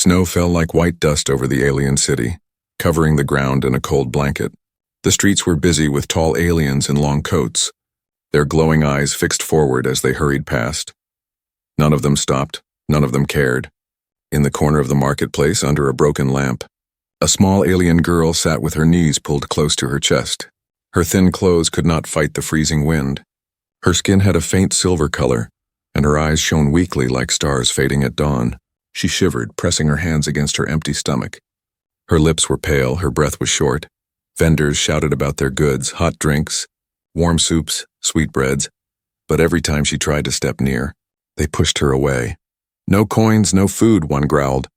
Snow fell like white dust over the alien city, covering the ground in a cold blanket. The streets were busy with tall aliens in long coats, their glowing eyes fixed forward as they hurried past. None of them stopped, none of them cared. In the corner of the marketplace, under a broken lamp, a small alien girl sat with her knees pulled close to her chest. Her thin clothes could not fight the freezing wind. Her skin had a faint silver color, and her eyes shone weakly like stars fading at dawn. She shivered, pressing her hands against her empty stomach. Her lips were pale, her breath was short. Vendors shouted about their goods, hot drinks, warm soups, sweetbreads, but every time she tried to step near, they pushed her away. "No coins, no food," one growled.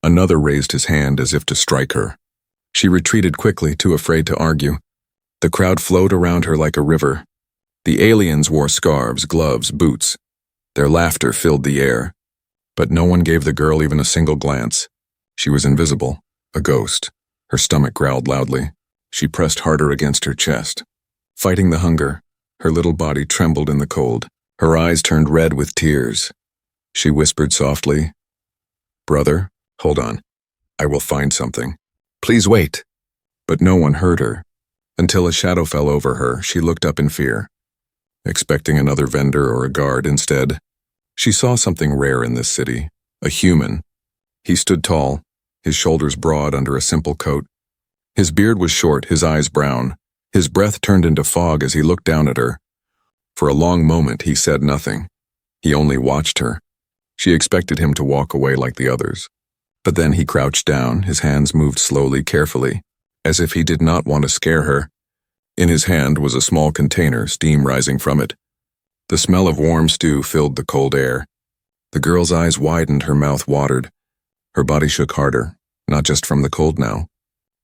Another raised his hand as if to strike her. She retreated quickly, too afraid to argue. The crowd flowed around her like a river. The aliens wore scarves, gloves, boots. Their laughter filled the air. But no one gave the girl even a single glance. She was invisible, a ghost. Her stomach growled loudly. She pressed harder against her chest. Fighting the hunger, her little body trembled in the cold. Her eyes turned red with tears. She whispered softly, "Brother, hold on. I will find something. Please wait." But no one heard her. Until a shadow fell over her, she looked up in fear. Expecting another vendor or a guard instead, she saw something rare in this city, a human. He stood tall, his shoulders broad under a simple coat. His beard was short, his eyes brown. His breath turned into fog as he looked down at her. For a long moment he said nothing. He only watched her. She expected him to walk away like the others. But then he crouched down, his hands moved slowly, carefully, as if he did not want to scare her. In his hand was a small container, steam rising from it. The smell of warm stew filled the cold air. The girl's eyes widened, her mouth watered. Her body shook harder, not just from the cold now,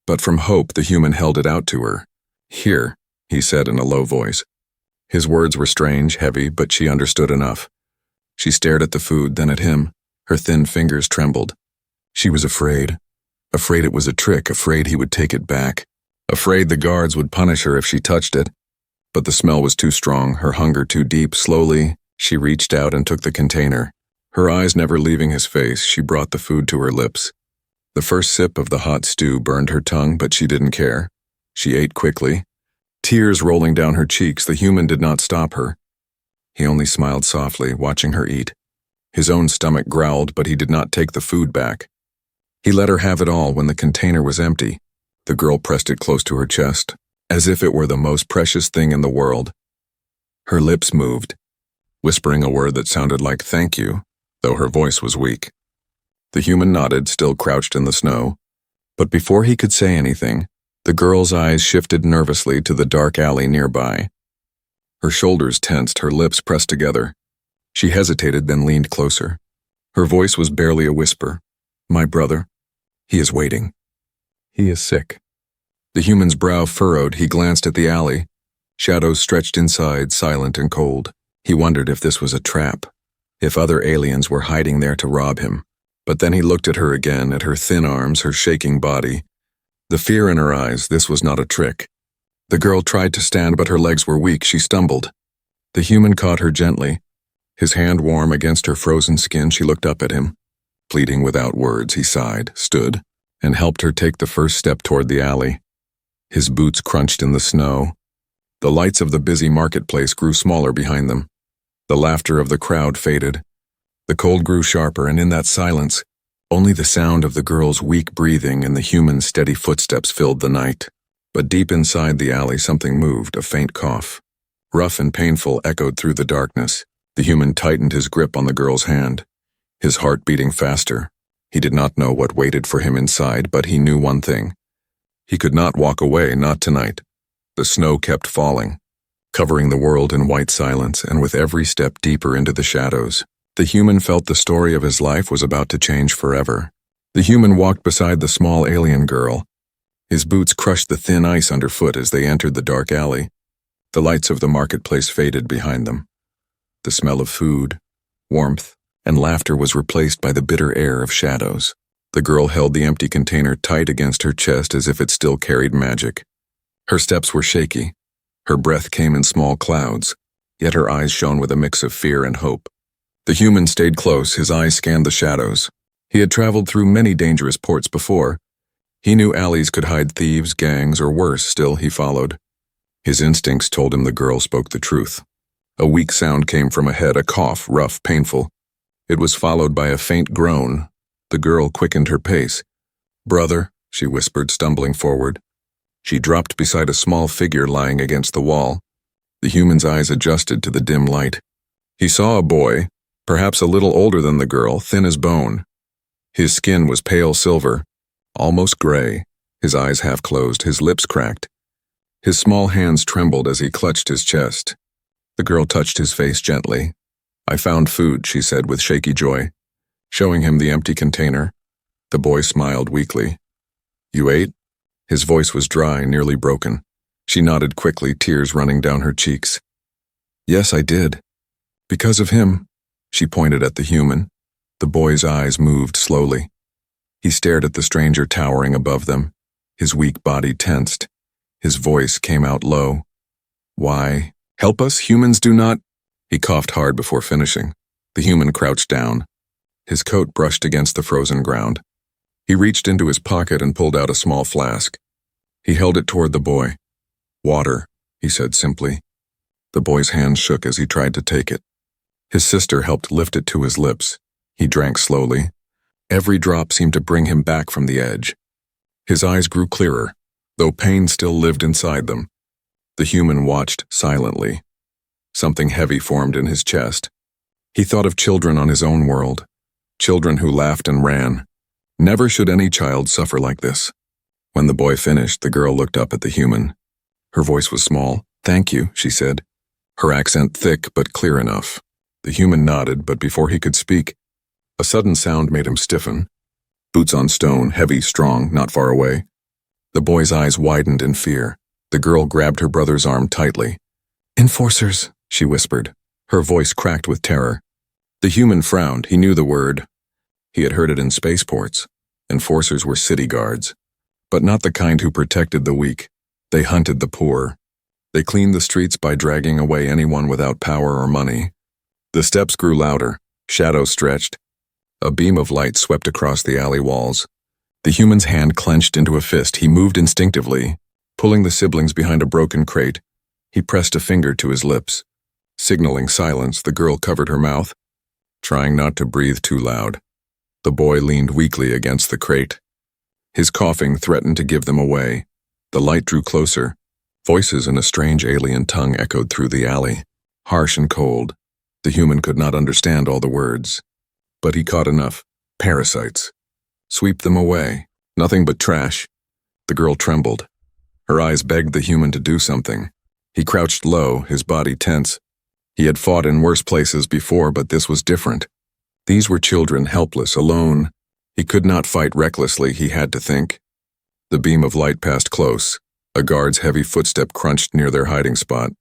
but from hope. The human held it out to her. "Here," he said in a low voice. His words were strange, heavy, but she understood enough. She stared at the food, then at him. Her thin fingers trembled. She was afraid. Afraid it was a trick, afraid he would take it back. Afraid the guards would punish her if she touched it. But the smell was too strong, her hunger too deep. Slowly, she reached out and took the container. Her eyes never leaving his face, she brought the food to her lips. The first sip of the hot stew burned her tongue, but she didn't care. She ate quickly. Tears rolling down her cheeks, the human did not stop her. He only smiled softly, watching her eat. His own stomach growled, but he did not take the food back. He let her have it all when the container was empty. The girl pressed it close to her chest, as if it were the most precious thing in the world. Her lips moved, whispering a word that sounded like "thank you," though her voice was weak. The human nodded, still crouched in the snow. But before he could say anything, the girl's eyes shifted nervously to the dark alley nearby. Her shoulders tensed, her lips pressed together. She hesitated, then leaned closer. Her voice was barely a whisper. "My brother, he is waiting. He is sick." The human's brow furrowed, he glanced at the alley. Shadows stretched inside, silent and cold. He wondered if this was a trap, if other aliens were hiding there to rob him. But then he looked at her again, at her thin arms, her shaking body. The fear in her eyes, this was not a trick. The girl tried to stand, but her legs were weak, she stumbled. The human caught her gently. His hand warm against her frozen skin, she looked up at him. Pleading without words, he sighed, stood, and helped her take the first step toward the alley. His boots crunched in the snow. The lights of the busy marketplace grew smaller behind them. The laughter of the crowd faded. The cold grew sharper, and in that silence, only the sound of the girl's weak breathing and the human's steady footsteps filled the night. But deep inside the alley something moved, a faint cough. Rough and painful echoed through the darkness. The human tightened his grip on the girl's hand, his heart beating faster. He did not know what waited for him inside, but he knew one thing. He could not walk away, not tonight. The snow kept falling, covering the world in white silence, and with every step deeper into the shadows, the human felt the story of his life was about to change forever. The human walked beside the small alien girl. His boots crushed the thin ice underfoot as they entered the dark alley. The lights of the marketplace faded behind them. The smell of food, warmth, and laughter was replaced by the bitter air of shadows. The girl held the empty container tight against her chest as if it still carried magic. Her steps were shaky. Her breath came in small clouds, yet her eyes shone with a mix of fear and hope. The human stayed close, his eyes scanned the shadows. He had traveled through many dangerous ports before. He knew alleys could hide thieves, gangs, or worse, still he followed. His instincts told him the girl spoke the truth. A weak sound came from ahead, a cough, rough, painful. It was followed by a faint groan. The girl quickened her pace. "Brother," she whispered, stumbling forward. She dropped beside a small figure lying against the wall. The human's eyes adjusted to the dim light. He saw a boy, perhaps a little older than the girl, thin as bone. His skin was pale silver, almost gray, his eyes half closed, his lips cracked. His small hands trembled as he clutched his chest. The girl touched his face gently. "I found food," she said with shaky joy, showing him the empty container. The boy smiled weakly. "You ate?" His voice was dry, nearly broken. She nodded quickly, tears running down her cheeks. "Yes, I did. Because of him." She pointed at the human. The boy's eyes moved slowly. He stared at the stranger towering above them. His weak body tensed. His voice came out low. "Why? Help us? Humans do not—" He coughed hard before finishing. The human crouched down. His coat brushed against the frozen ground. He reached into his pocket and pulled out a small flask. He held it toward the boy. "Water," he said simply. The boy's hand shook as he tried to take it. His sister helped lift it to his lips. He drank slowly. Every drop seemed to bring him back from the edge. His eyes grew clearer, though pain still lived inside them. The human watched silently. Something heavy formed in his chest. He thought of children on his own world, children who laughed and ran. Never should any child suffer like this. When the boy finished, the girl looked up at the human. Her voice was small. "Thank you," she said, her accent thick but clear enough. The human nodded, but before he could speak, a sudden sound made him stiffen. Boots on stone, heavy, strong, not far away. The boy's eyes widened in fear. The girl grabbed her brother's arm tightly. "Enforcers," she whispered. Her voice cracked with terror. The human frowned. He knew the word. He had heard it in spaceports. Enforcers were city guards, but not the kind who protected the weak. They hunted the poor. They cleaned the streets by dragging away anyone without power or money. The steps grew louder. Shadows stretched. A beam of light swept across the alley walls. The human's hand clenched into a fist. He moved instinctively, pulling the siblings behind a broken crate. He pressed a finger to his lips. Signaling silence, the girl covered her mouth, trying not to breathe too loud. The boy leaned weakly against the crate. His coughing threatened to give them away. The light drew closer. Voices in a strange alien tongue echoed through the alley, harsh and cold. The human could not understand all the words, but he caught enough. Parasites. Sweep them away. Nothing but trash. The girl trembled. Her eyes begged the human to do something. He crouched low, his body tense. He had fought in worse places before, but this was different. These were children, helpless, alone. He could not fight recklessly, he had to think. The beam of light passed close. A guard's heavy footstep crunched near their hiding spot.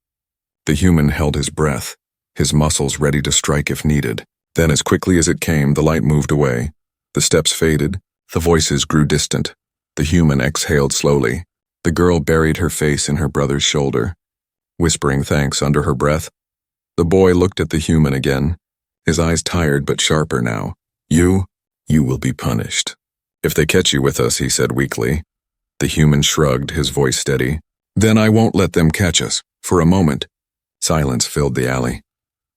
The human held his breath, his muscles ready to strike if needed. Then, as quickly as it came, the light moved away. The steps faded. The voices grew distant. The human exhaled slowly. The girl buried her face in her brother's shoulder, whispering thanks under her breath. The boy looked at the human again, his eyes tired but sharper now. You will be punished. If they catch you with us," he said weakly. The human shrugged, his voice steady. "Then I won't let them catch us." For a moment, silence filled the alley.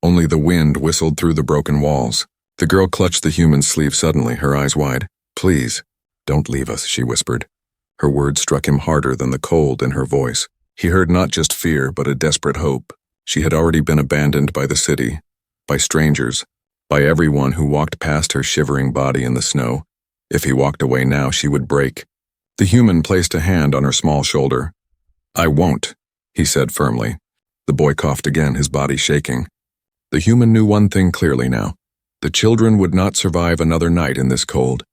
Only the wind whistled through the broken walls. The girl clutched the human's sleeve suddenly, her eyes wide. "Please, don't leave us," she whispered. Her words struck him harder than the cold in her voice. He heard not just fear, but a desperate hope. She had already been abandoned by the city, by strangers, by everyone who walked past her shivering body in the snow. If he walked away now, she would break. The human placed a hand on her small shoulder. "I won't," he said firmly. The boy coughed again, his body shaking. The human knew one thing clearly now. The children would not survive another night in this cold.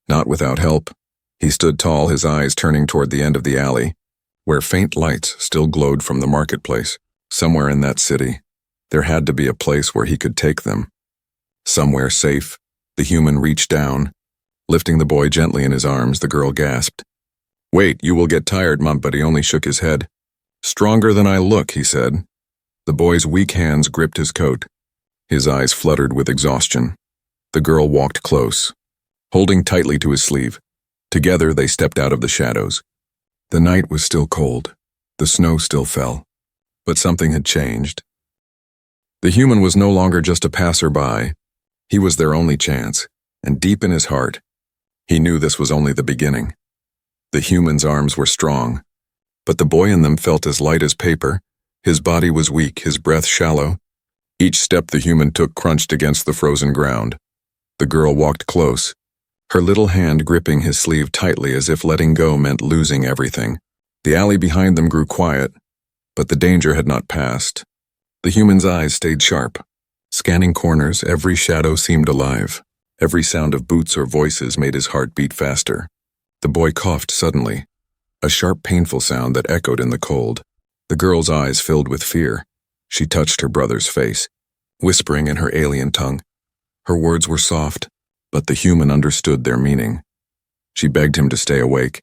Not without help. He stood tall, his eyes turning toward the end of the alley, where faint lights still glowed from the marketplace. Somewhere in that city, there had to be a place where he could take them. Somewhere safe. The human reached down. Lifting the boy gently in his arms, the girl gasped. "Wait, you will get tired, Mom," but he only shook his head. "Stronger than I look," he said. The boy's weak hands gripped his coat. His eyes fluttered with exhaustion. The girl walked close. holding tightly to his sleeve. Together they stepped out of the shadows. The night was still cold. The snow still fell. But something had changed. The human was no longer just a passerby. He was their only chance, and deep in his heart, he knew this was only the beginning. The human's arms were strong, but the boy in them felt as light as paper. His body was weak, his breath shallow. Each step the human took crunched against the frozen ground. The girl walked close, her little hand gripping his sleeve tightly as if letting go meant losing everything. The alley behind them grew quiet, but the danger had not passed. The human's eyes stayed sharp. Scanning corners, every shadow seemed alive. Every sound of boots or voices made his heart beat faster. The boy coughed suddenly, a sharp, painful sound that echoed in the cold. The girl's eyes filled with fear. She touched her brother's face, whispering in her alien tongue. Her words were soft, but the human understood their meaning. She begged him to stay awake.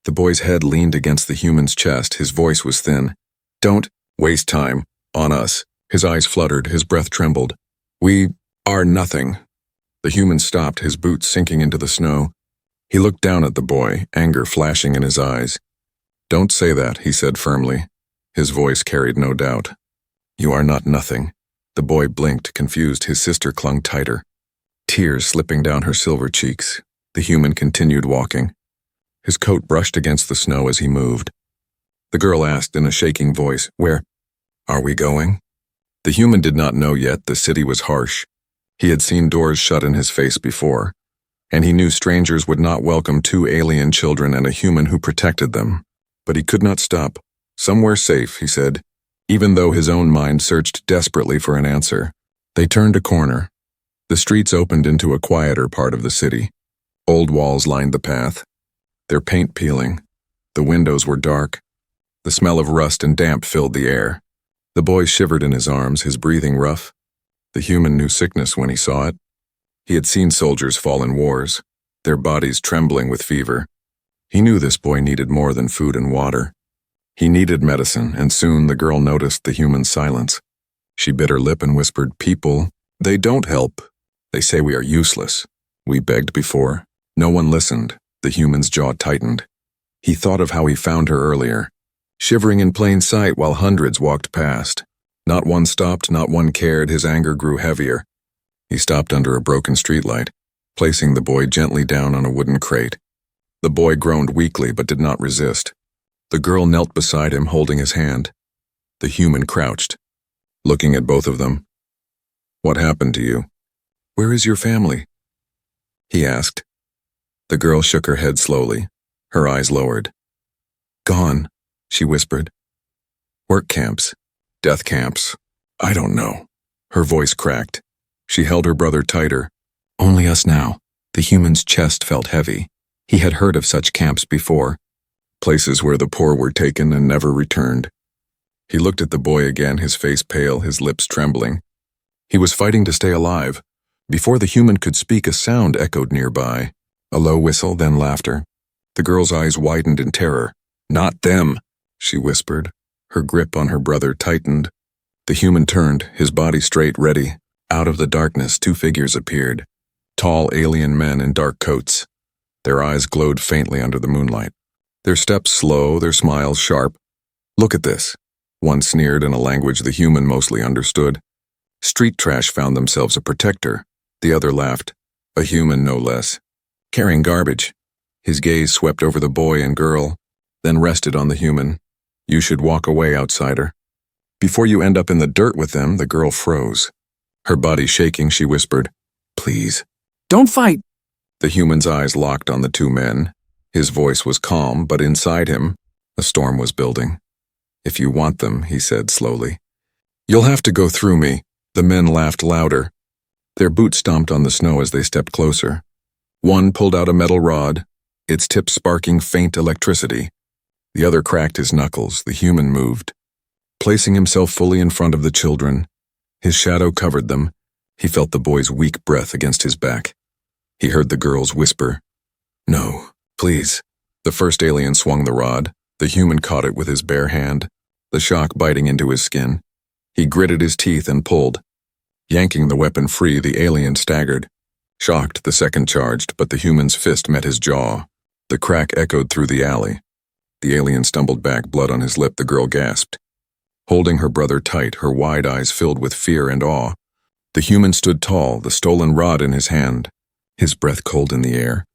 The boy's head leaned against the human's chest, his voice was thin. "Don't waste time on us." His eyes fluttered, his breath trembled. "We are nothing." The human stopped, his boots sinking into the snow. He looked down at the boy, anger flashing in his eyes. "Don't say that," he said firmly. His voice carried no doubt. "You are not nothing." The boy blinked, confused, his sister clung tighter. Tears slipping down her silver cheeks. The human continued walking. His coat brushed against the snow as he moved. The girl asked in a shaking voice, "Where are we going?" The human did not know yet. The city was harsh. He had seen doors shut in his face before, and he knew strangers would not welcome two alien children and a human who protected them. But he could not stop. "Somewhere safe," he said, even though his own mind searched desperately for an answer. They turned a corner. The streets opened into a quieter part of the city. Old walls lined the path, their paint peeling. The windows were dark. The smell of rust and damp filled the air. The boy shivered in his arms, his breathing rough. The human knew sickness when he saw it. He had seen soldiers fall in wars, their bodies trembling with fever. He knew this boy needed more than food and water. He needed medicine, and soon the girl noticed the human's silence. She bit her lip and whispered, "People, they don't help. They say we are useless. We begged before." No one listened. The human's jaw tightened. He thought of how he found her earlier, shivering in plain sight while hundreds walked past. Not one stopped, not one cared. His anger grew heavier. He stopped under a broken streetlight, placing the boy gently down on a wooden crate. The boy groaned weakly but did not resist. The girl knelt beside him, holding his hand. The human crouched, looking at both of them. "What happened to you? Where is your family?" he asked. The girl shook her head slowly, her eyes lowered. "Gone," she whispered. "Work camps. Death camps. I don't know." Her voice cracked. She held her brother tighter. "Only us now." The human's chest felt heavy. He had heard of such camps before, places where the poor were taken and never returned. He looked at the boy again, his face pale, his lips trembling. He was fighting to stay alive. Before the human could speak, a sound echoed nearby. A low whistle, then laughter. The girl's eyes widened in terror. "Not them," she whispered. Her grip on her brother tightened. The human turned, his body straight, ready. Out of the darkness, two figures appeared. Tall alien men in dark coats. Their eyes glowed faintly under the moonlight. Their steps slow, their smiles sharp. "Look at this." One sneered in a language the human mostly understood. Street trash found themselves a protector. The other laughed. A human, no less. Carrying garbage. His gaze swept over the boy and girl, then rested on the human. "You should walk away, outsider." "Before you end up in the dirt with them," the girl froze. Her body shaking, she whispered, "Please, don't fight." The human's eyes locked on the two men. His voice was calm, but inside him, a storm was building. "If you want them," he said slowly, "you'll have to go through me." The men laughed louder. Their boots stomped on the snow as they stepped closer. One pulled out a metal rod, its tip sparking faint electricity. The other cracked his knuckles. The human moved, placing himself fully in front of the children. His shadow covered them. He felt the boy's weak breath against his back. He heard the girl's whisper, "No, please." The first alien swung the rod. The human caught it with his bare hand, the shock biting into his skin. He gritted his teeth and pulled. Yanking the weapon free, the alien staggered. Shocked, the second charged, but the human's fist met his jaw. The crack echoed through the alley. The alien stumbled back, blood on his lip. The girl gasped. Holding her brother tight, her wide eyes filled with fear and awe. The human stood tall, the stolen rod in his hand, his breath cold in the air,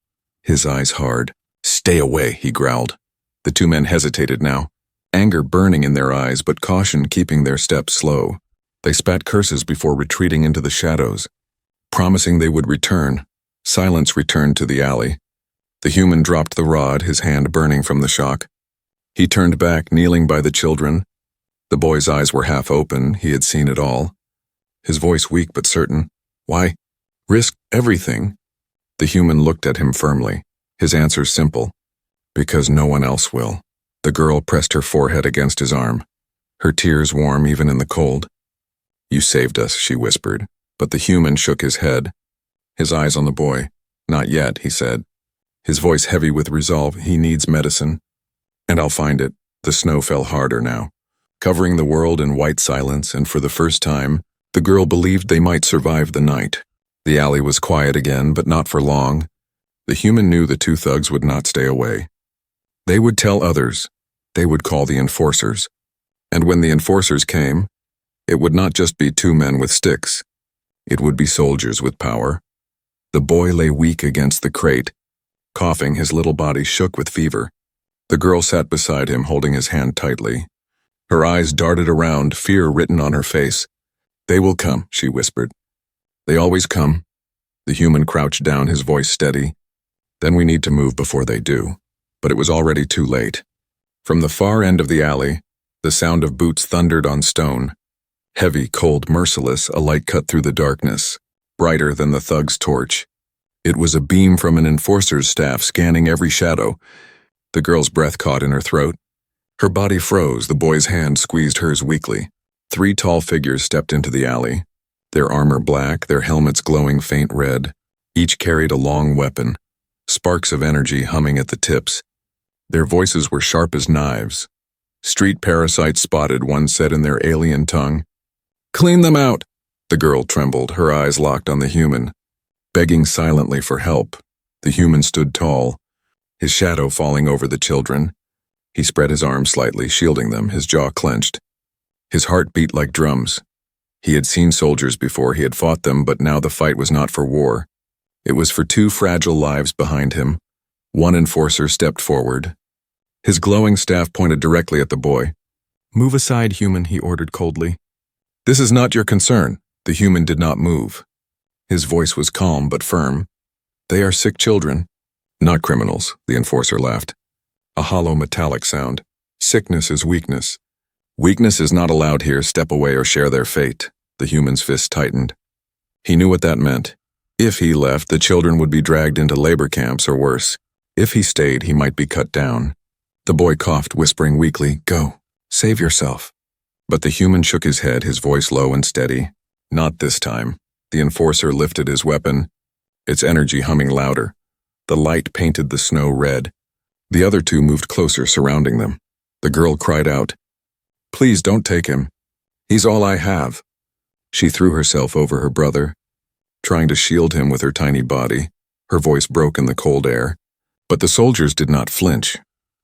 his eyes hard. "Stay away," he growled. The two men hesitated now, anger burning in their eyes but caution keeping their steps slow. They spat curses before retreating into the shadows. Promising they would return, silence returned to the alley. The human dropped the rod, his hand burning from the shock. He turned back, kneeling by the children. The boy's eyes were half open, he had seen it all. His voice weak but certain. "Why? Risk everything?" The human looked at him firmly, his answer simple. "Because no one else will." The girl pressed her forehead against his arm, her tears warm even in the cold. "You saved us," she whispered, but the human shook his head, his eyes on the boy. "Not yet," he said, his voice heavy with resolve. "He needs medicine, and I'll find it." The snow fell harder now, covering the world in white silence, and for the first time, the girl believed they might survive the night. The alley was quiet again, but not for long. The human knew the two thugs would not stay away. They would tell others. They would call the enforcers. And when the enforcers came, it would not just be two men with sticks. It would be soldiers with power. The boy lay weak against the crate, coughing, his little body shook with fever. The girl sat beside him, holding his hand tightly. Her eyes darted around, fear written on her face. "They will come," she whispered. "They always come." The human crouched down, his voice steady. "Then we need to move before they do." But it was already too late. From the far end of the alley, the sound of boots thundered on stone. Heavy, cold, merciless, a light cut through the darkness, brighter than the thug's torch. It was a beam from an enforcer's staff, scanning every shadow. The girl's breath caught in her throat. Her body froze, the boy's hand squeezed hers weakly. 3 tall figures stepped into the alley, their armor black, their helmets glowing faint red. Each carried a long weapon, sparks of energy humming at the tips. Their voices were sharp as knives. "Street parasites spotted," one said in their alien tongue. "Clean them out!" The girl trembled, her eyes locked on the human, begging silently for help. The human stood tall, his shadow falling over the children. He spread his arms slightly, shielding them, his jaw clenched. His heart beat like drums. He had seen soldiers before, he had fought them, but now the fight was not for war. It was for 2 fragile lives behind him. One enforcer stepped forward. His glowing staff pointed directly at the boy. "Move aside, human," he ordered coldly. "This is not your concern." The human did not move. His voice was calm but firm. "They are sick children." "Not criminals," the enforcer laughed. A hollow metallic sound. "Sickness is weakness. Weakness is not allowed here. Step away or share their fate." The human's fist tightened. He knew what that meant. If he left, the children would be dragged into labor camps or worse. If he stayed, he might be cut down. The boy coughed, whispering weakly, "Go, save yourself." But the human shook his head, his voice low and steady. "Not this time." The enforcer lifted his weapon, its energy humming louder. The light painted the snow red. The other 2 moved closer, surrounding them. The girl cried out, "Please don't take him. He's all I have." She threw herself over her brother, trying to shield him with her tiny body. Her voice broke in the cold air. But the soldiers did not flinch.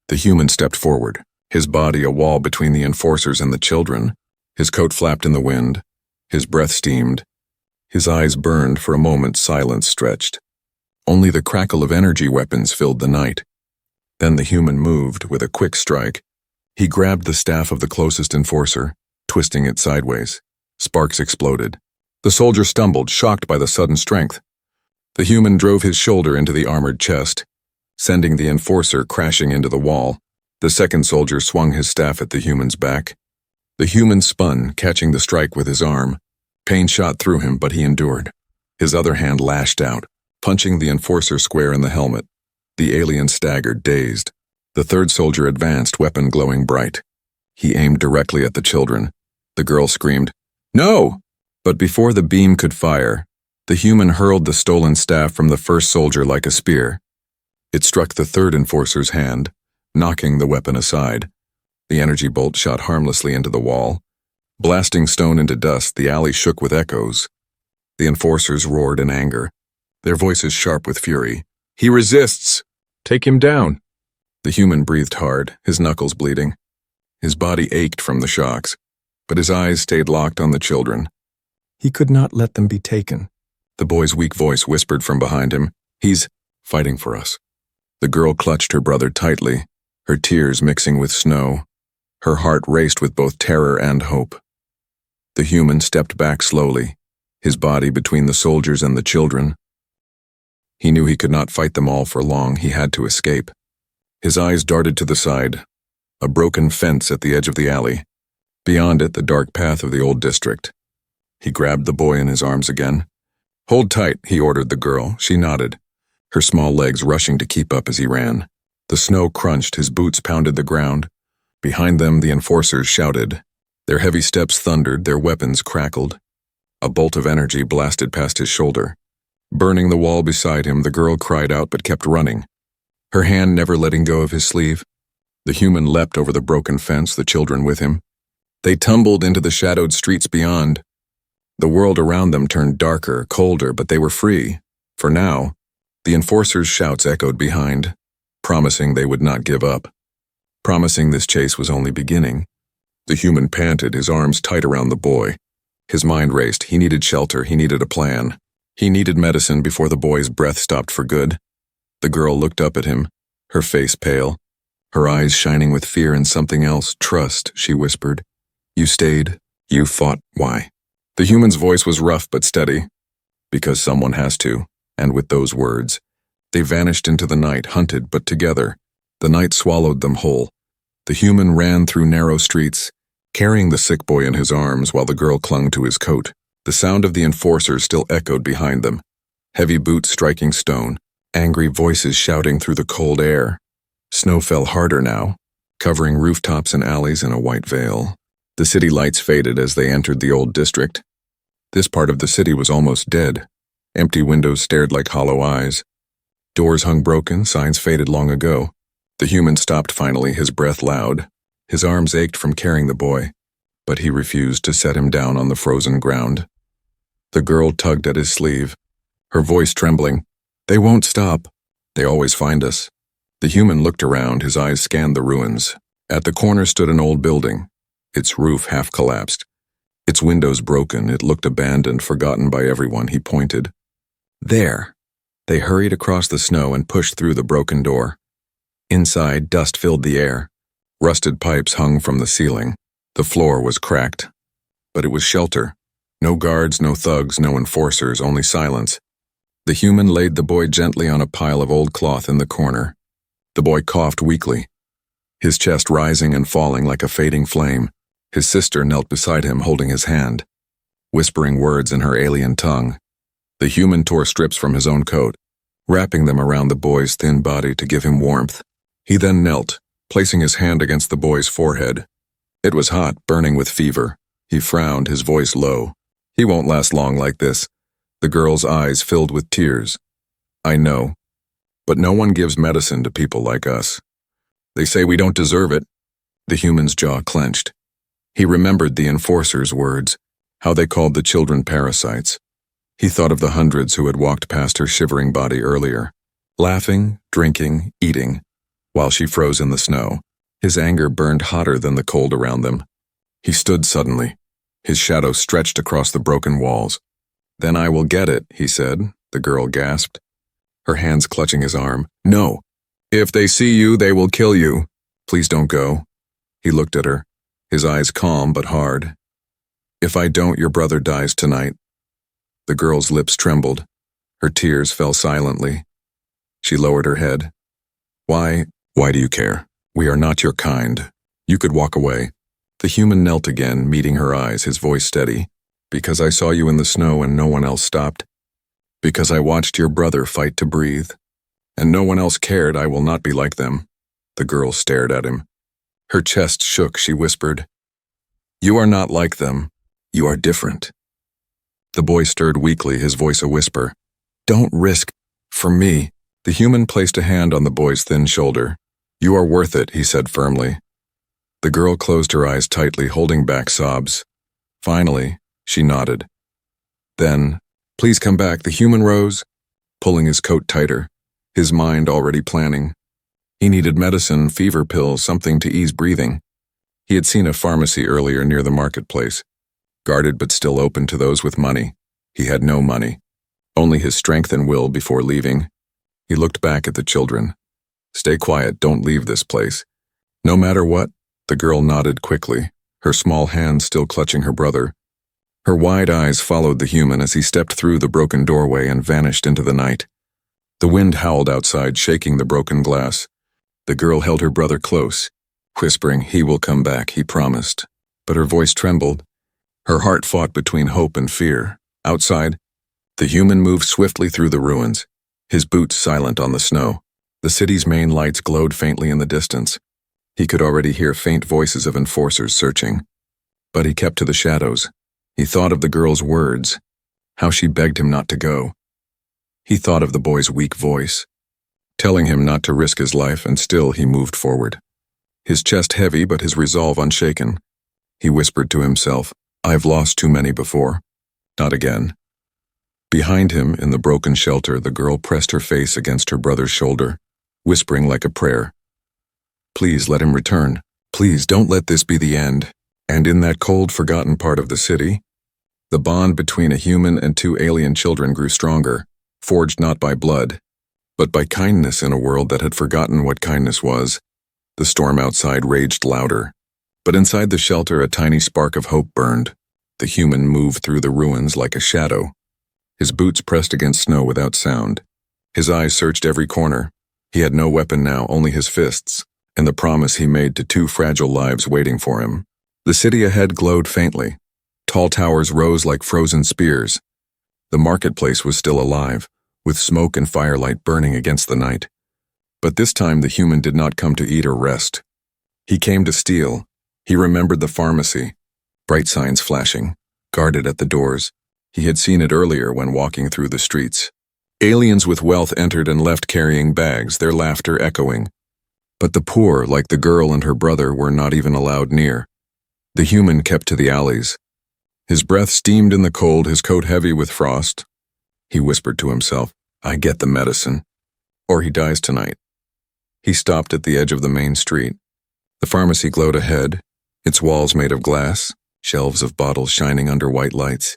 The human stepped forward, his body a wall between the enforcers and the children. His coat flapped in the wind, his breath steamed. His eyes burned. For a moment, silence stretched. Only the crackle of energy weapons filled the night. Then the human moved with a quick strike. He grabbed the staff of the closest enforcer, twisting it sideways. Sparks exploded. The soldier stumbled, shocked by the sudden strength. The human drove his shoulder into the armored chest, sending the enforcer crashing into the wall. The second soldier swung his staff at the human's back. The human spun, catching the strike with his arm. Pain shot through him, but he endured. His other hand lashed out, punching the enforcer square in the helmet. The alien staggered, dazed. The third soldier advanced, weapon glowing bright. He aimed directly at the children. The girl screamed, "No!" But before the beam could fire, the human hurled the stolen staff from the first soldier like a spear. It struck the third enforcer's hand, knocking the weapon aside. The energy bolt shot harmlessly into the wall. Blasting stone into dust, the alley shook with echoes. The enforcers roared in anger. their voices sharp with fury. "He resists! Take him down!" The human breathed hard, his knuckles bleeding. His body ached from the shocks, but his eyes stayed locked on the children. He could not let them be taken. The boy's weak voice whispered from behind him, "He's fighting for us." The girl clutched her brother tightly, her tears mixing with snow. Her heart raced with both terror and hope. The human stepped back slowly, his body between the soldiers and the children. He knew he could not fight them all for long. He had to escape. His eyes darted to the side, a broken fence at the edge of the alley. Beyond it, the dark path of the old district. He grabbed the boy in his arms again. "Hold tight," he ordered the girl. She nodded, her small legs rushing to keep up as he ran. The snow crunched, his boots pounded the ground. Behind them, the enforcers shouted. Their heavy steps thundered, their weapons crackled. A bolt of energy blasted past his shoulder. Burning the wall beside him, the girl cried out but kept running, her hand never letting go of his sleeve. The human leapt over the broken fence, the children with him. They tumbled into the shadowed streets beyond. The world around them turned darker, colder, but they were free. For now, the enforcers' shouts echoed behind, promising they would not give up, promising this chase was only beginning. The human panted, his arms tight around the boy. His mind raced. He needed shelter, he needed a plan. He needed medicine before the boy's breath stopped for good. The girl looked up at him, her face pale, her eyes shining with fear and something else. "Trust," she whispered. "You stayed. You fought. Why?" The human's voice was rough but steady. "Because someone has to." And with those words, they vanished into the night, hunted but together. The night swallowed them whole. The human ran through narrow streets, carrying the sick boy in his arms while the girl clung to his coat. The sound of the enforcers still echoed behind them, heavy boots striking stone, angry voices shouting through the cold air. Snow fell harder now, covering rooftops and alleys in a white veil. The city lights faded as they entered the old district. This part of the city was almost dead. Empty windows stared like hollow eyes. Doors hung broken, signs faded long ago. The human stopped finally, his breath loud. His arms ached from carrying the boy, but he refused to set him down on the frozen ground. The girl tugged at his sleeve, her voice trembling. "They won't stop. They always find us." The human looked around, his eyes scanned the ruins. At the corner stood an old building, its roof half collapsed, its windows broken. It looked abandoned, forgotten by everyone. He pointed. "There." They hurried across the snow and pushed through the broken door. Inside, dust filled the air. Rusted pipes hung from the ceiling. The floor was cracked. But it was shelter. No guards, no thugs, no enforcers, only silence. The human laid the boy gently on a pile of old cloth in the corner. The boy coughed weakly, his chest rising and falling like a fading flame. His sister knelt beside him, holding his hand, whispering words in her alien tongue. The human tore strips from his own coat, wrapping them around the boy's thin body to give him warmth. He then knelt, placing his hand against the boy's forehead. It was hot, burning with fever. He frowned, his voice low. "He won't last long like this." The girl's eyes filled with tears. "I know, but no one gives medicine to people like us. They say we don't deserve it." The human's jaw clenched. He remembered the enforcers' words, how they called the children parasites. He thought of the hundreds who had walked past her shivering body earlier, laughing, drinking, eating, while she froze in the snow. His anger burned hotter than the cold around them. He stood suddenly, his shadow stretched across the broken walls. "Then I will get it," he said. The girl gasped, her hands clutching his arm. "No. If they see you, they will kill you. Please don't go." He looked at her, his eyes calm but hard. "If I don't, your brother dies tonight." The girl's lips trembled. Her tears fell silently. She lowered her head. Why do you care? We are not your kind. You could walk away." The human knelt again, meeting her eyes, his voice steady. "Because I saw you in the snow and no one else stopped. Because I watched your brother fight to breathe. And no one else cared. I will not be like them." The girl stared at him. Her chest shook. She whispered, "You are not like them. You are different." The boy stirred weakly, his voice a whisper. "Don't risk. For me." The human placed a hand on the boy's thin shoulder. "You are worth it," he said firmly. The girl closed her eyes tightly, holding back sobs. Finally, she nodded. Then, "Please come back." The human rose. pulling his coat tighter, his mind already planning. He needed medicine, fever pills, something to ease breathing. He had seen a pharmacy earlier near the marketplace, guarded but still open to those with money. He had no money, only his strength and will before leaving. He looked back at the children. "Stay quiet, don't leave this place." "No matter what," the girl nodded quickly, her small hands still clutching her brother. Her wide eyes followed the human as he stepped through the broken doorway and vanished into the night. The wind howled outside, shaking the broken glass. The girl held her brother close, whispering, "He will come back, he promised." But her voice trembled. Her heart fought between hope and fear. Outside, the human moved swiftly through the ruins, his boots silent on the snow. The city's main lights glowed faintly in the distance. He could already hear faint voices of enforcers searching. But he kept to the shadows. He thought of the girl's words, how she begged him not to go. He thought of the boy's weak voice, telling him not to risk his life, and still he moved forward. His chest heavy but his resolve unshaken. He whispered to himself, "I've lost too many before. Not again." Behind him, in the broken shelter, the girl pressed her face against her brother's shoulder, whispering like a prayer, "Please let him return. Please don't let this be the end." And in that cold, forgotten part of the city, the bond between a human and two alien children grew stronger, forged not by blood, but by kindness in a world that had forgotten what kindness was. The storm outside raged louder, but inside the shelter a tiny spark of hope burned. The human moved through the ruins like a shadow. His boots pressed against snow without sound. His eyes searched every corner. He had no weapon now, only his fists, and the promise he made to two fragile lives waiting for him. The city ahead glowed faintly. Tall towers rose like frozen spears. The marketplace was still alive, with smoke and firelight burning against the night. But this time the human did not come to eat or rest. He came to steal. He remembered the pharmacy, bright signs flashing, guarded at the doors. He had seen it earlier when walking through the streets. Aliens with wealth entered and left carrying bags, their laughter echoing. But the poor, like the girl and her brother, were not even allowed near. The human kept to the alleys. His breath steamed in the cold, his coat heavy with frost. He whispered to himself, "I get the medicine, or he dies tonight." He stopped at the edge of the main street. The pharmacy glowed ahead, its walls made of glass, shelves of bottles shining under white lights.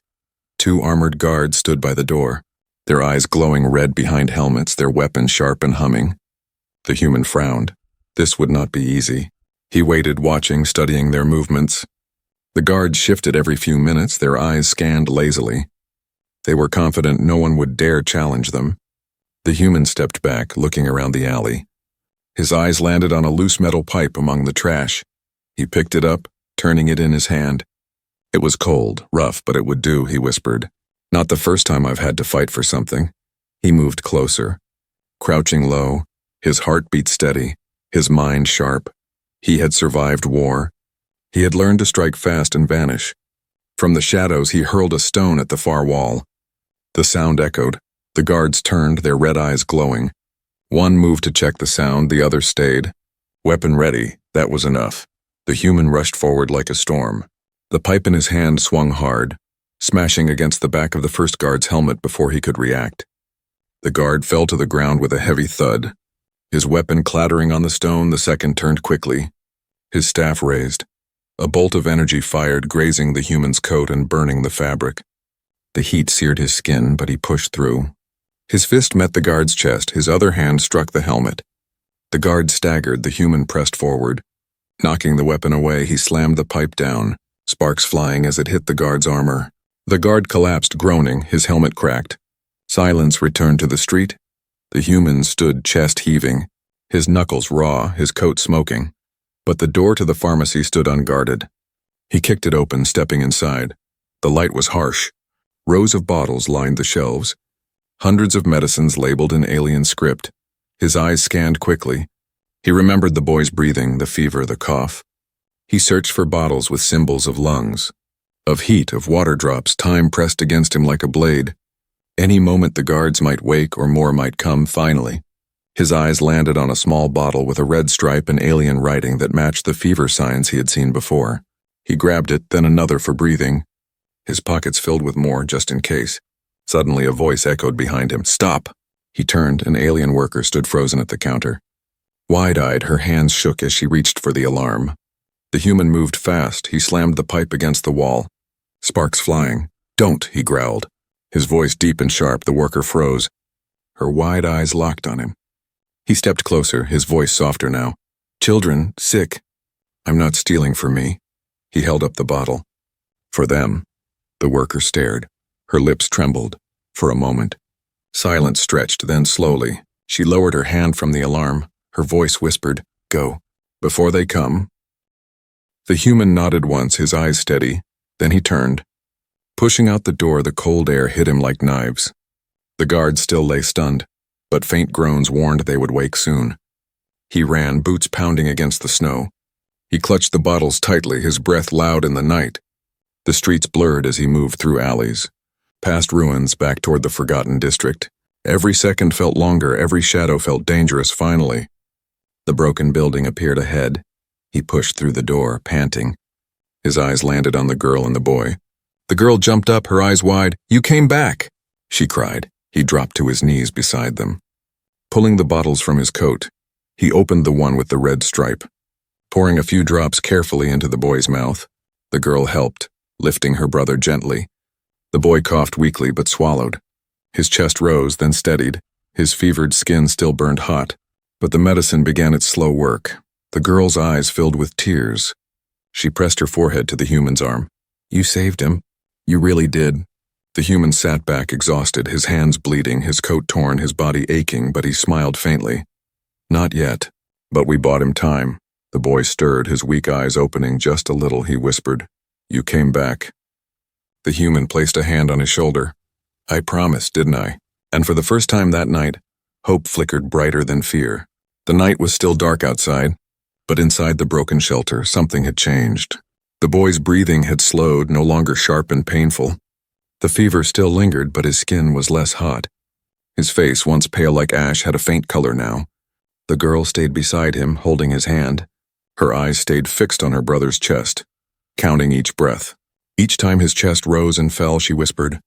Two armored guards stood by the door, their eyes glowing red behind helmets, their weapons sharp and humming. The human frowned. This would not be easy. He waited, watching, studying their movements. The guards shifted every few minutes, their eyes scanned lazily. They were confident no one would dare challenge them. The human stepped back, looking around the alley. His eyes landed on a loose metal pipe among the trash. He picked it up, turning it in his hand. It was cold, rough, but it would do, he whispered. "Not the first time I've had to fight for something." He moved closer, crouching low, his heart beat steady, his mind sharp. He had survived war. He had learned to strike fast and vanish. From the shadows, he hurled a stone at the far wall. The sound echoed. The guards turned, their red eyes glowing. One moved to check the sound, the other stayed. Weapon ready, that was enough. The human rushed forward like a storm. The pipe in his hand swung hard, smashing against the back of the first guard's helmet before he could react. The guard fell to the ground with a heavy thud. His weapon clattering on the stone, the second turned quickly. His staff raised. A bolt of energy fired, grazing the human's coat and burning the fabric. The heat seared his skin, but he pushed through. His fist met the guard's chest, his other hand struck the helmet. The guard staggered, the human pressed forward. Knocking the weapon away, he slammed the pipe down, sparks flying as it hit the guard's armor. The guard collapsed, groaning, his helmet cracked. Silence returned to the street. The human stood chest heaving, his knuckles raw, his coat smoking. But the door to the pharmacy stood unguarded. He kicked it open, stepping inside. The light was harsh. Rows of bottles lined the shelves. Hundreds of medicines labeled in alien script. His eyes scanned quickly. He remembered the boy's breathing, the fever, the cough. He searched for bottles with symbols of lungs, of heat, of water drops. Time pressed against him like a blade. Any moment the guards might wake or more might come. Finally, his eyes landed on a small bottle with a red stripe and alien writing that matched the fever signs he had seen before. He grabbed it, then another for breathing. His pockets filled with more, just in case. Suddenly a voice echoed behind him, "Stop!" He turned, an alien worker stood frozen at the counter. Wide-eyed, her hands shook as she reached for the alarm. The human moved fast. He slammed the pipe against the wall. Sparks flying. "Don't," he growled. His voice deep and sharp. The worker froze. Her wide eyes locked on him. He stepped closer, his voice softer now. "Children, sick. I'm not stealing for me." He held up the bottle. "For them." The worker stared. Her lips trembled. For a moment. Silence stretched, then slowly. She lowered her hand from the alarm. Her voice whispered, "Go. Before they come." The human nodded once, his eyes steady. Then he turned. Pushing out the door, the cold air hit him like knives. The guards still lay stunned, but faint groans warned they would wake soon. He ran, boots pounding against the snow. He clutched the bottles tightly, his breath loud in the night. The streets blurred as he moved through alleys, past ruins back toward the forgotten district. Every second felt longer, every shadow felt dangerous finally. The broken building appeared ahead. He pushed through the door, panting. His eyes landed on the girl and the boy. The girl jumped up, her eyes wide. "You came back!" she cried. He dropped to his knees beside them. Pulling the bottles from his coat, he opened the one with the red stripe. Pouring a few drops carefully into the boy's mouth, the girl helped, lifting her brother gently. The boy coughed weakly but swallowed. His chest rose, then steadied. His fevered skin still burned hot, but the medicine began its slow work. The girl's eyes filled with tears. She pressed her forehead to the human's arm. "You saved him. You really did." The human sat back exhausted, his hands bleeding, his coat torn, his body aching, but he smiled faintly. "Not yet, but we bought him time." The boy stirred, his weak eyes opening just a little. He whispered, "You came back." The human placed a hand on his shoulder. "I promised, didn't I?" And for the first time that night, hope flickered brighter than fear. The night was still dark outside, but inside the broken shelter, something had changed. The boy's breathing had slowed, no longer sharp and painful. The fever still lingered, but his skin was less hot. His face, once pale like ash, had a faint color now. The girl stayed beside him, holding his hand. Her eyes stayed fixed on her brother's chest, counting each breath. Each time his chest rose and fell, she whispered,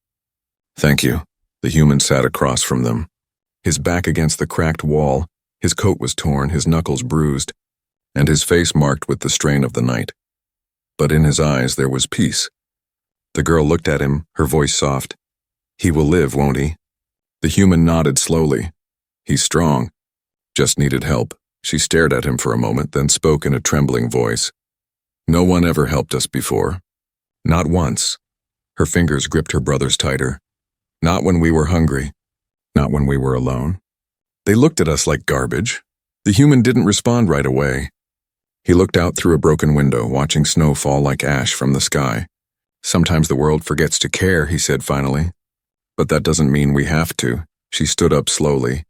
"Thank you." The human sat across from them. His back against the cracked wall, his coat was torn, his knuckles bruised, and his face marked with the strain of the night. But in his eyes there was peace. The girl looked at him, her voice soft. "He will live, won't he?" The human nodded slowly. "He's strong. Just needed help." She stared at him for a moment, then spoke in a trembling voice. "No one ever helped us before. Not once." Her fingers gripped her brother's tighter. "Not when we were hungry. Not when we were alone. They looked at us like garbage." The human didn't respond right away. He looked out through a broken window, watching snow fall like ash from the sky. "Sometimes the world forgets to care," he said finally. "But that doesn't mean we have to." She stood up slowly.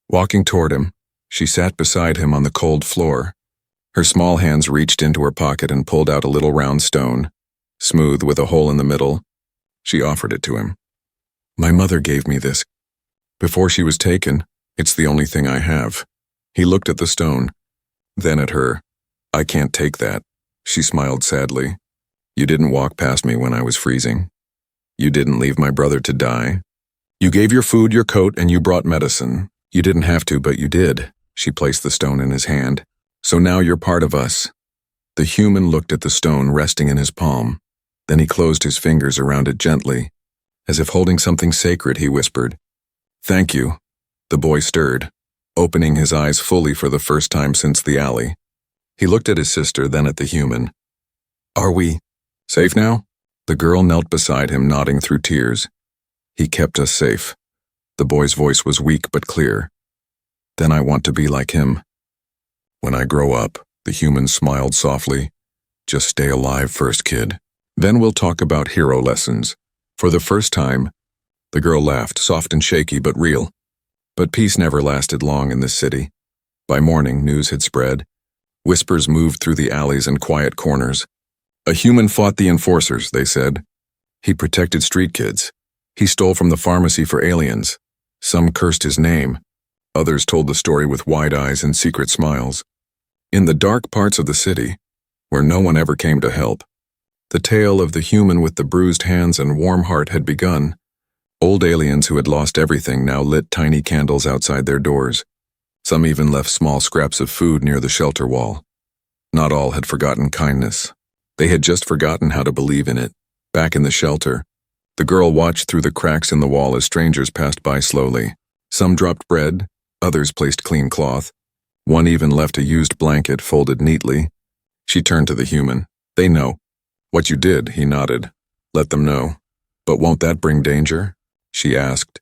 Walking toward him, she sat beside him on the cold floor. Her small hands reached into her pocket and pulled out a little round stone, smooth with a hole in the middle. She offered it to him. "My mother gave me this. Before she was taken, it's the only thing I have." He looked at the stone, then at her. "I can't take that." She smiled sadly. "You didn't walk past me when I was freezing. You didn't leave my brother to die. You gave your food, your coat, and you brought medicine. You didn't have to, but you did." She placed the stone in his hand. "So now you're part of us." The human looked at the stone resting in his palm. Then he closed his fingers around it gently. As if holding something sacred, he whispered, "Thank you." The boy stirred, opening his eyes fully for the first time since the alley. He looked at his sister, then at the human. "Are we safe now?" The girl knelt beside him, nodding through tears. "He kept us safe." The boy's voice was weak but clear. "Then I want to be like him. When I grow up," the human smiled softly. "Just stay alive first, kid. Then we'll talk about hero lessons." For the first time, the girl laughed, soft and shaky but real. But peace never lasted long in this city. By morning, news had spread. Whispers moved through the alleys and quiet corners. A human fought the enforcers, they said. He protected street kids. He stole from the pharmacy for aliens. Some cursed his name. Others told the story with wide eyes and secret smiles. In the dark parts of the city, where no one ever came to help, the tale of the human with the bruised hands and warm heart had begun. Old aliens who had lost everything now lit tiny candles outside their doors. Some even left small scraps of food near the shelter wall. Not all had forgotten kindness. They had just forgotten how to believe in it. Back in the shelter, the girl watched through the cracks in the wall as strangers passed by slowly. Some dropped bread, others placed clean cloth. One even left a used blanket folded neatly. She turned to the human. "They know." "What you did," he nodded. "Let them know." "But won't that bring danger?" she asked.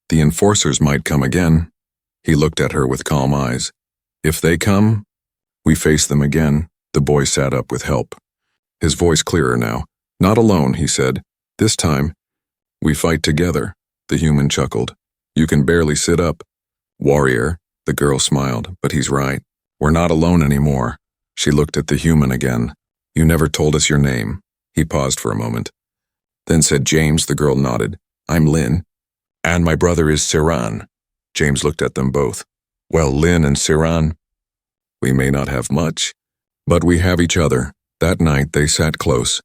"The enforcers might come again." He looked at her with calm eyes. "If they come, we face them again." The boy sat up with help. His voice clearer now. "Not alone," he said. "This time, we fight together." The human chuckled. "You can barely sit up." "Warrior," the girl smiled, "but he's right. We're not alone anymore." She looked at the human again. "You never told us your name." He paused for a moment. Then said, "James." The girl nodded. "I'm Lynn. And my brother is Siran." James looked at them both. "Well, Lynn and Siran, we may not have much, but we have each other." That night they sat close.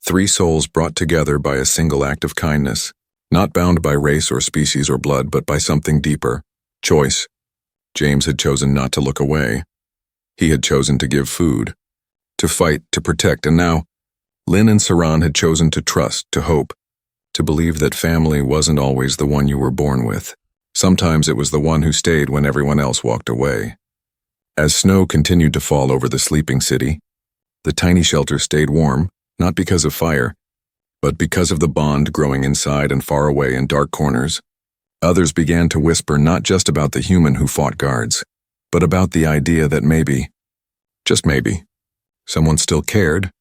3 souls brought together by a single act of kindness, not bound by race or species or blood, but by something deeper. Choice. James had chosen not to look away. He had chosen to give food, to fight, to protect, and now Lynn and Saran had chosen to trust, to hope, to believe that family wasn't always the one you were born with. Sometimes it was the one who stayed when everyone else walked away. As snow continued to fall over the sleeping city, the tiny shelter stayed warm, not because of fire, but because of the bond growing inside and far away in dark corners. Others began to whisper not just about the human who fought guards, but about the idea that maybe, just maybe, someone still cared,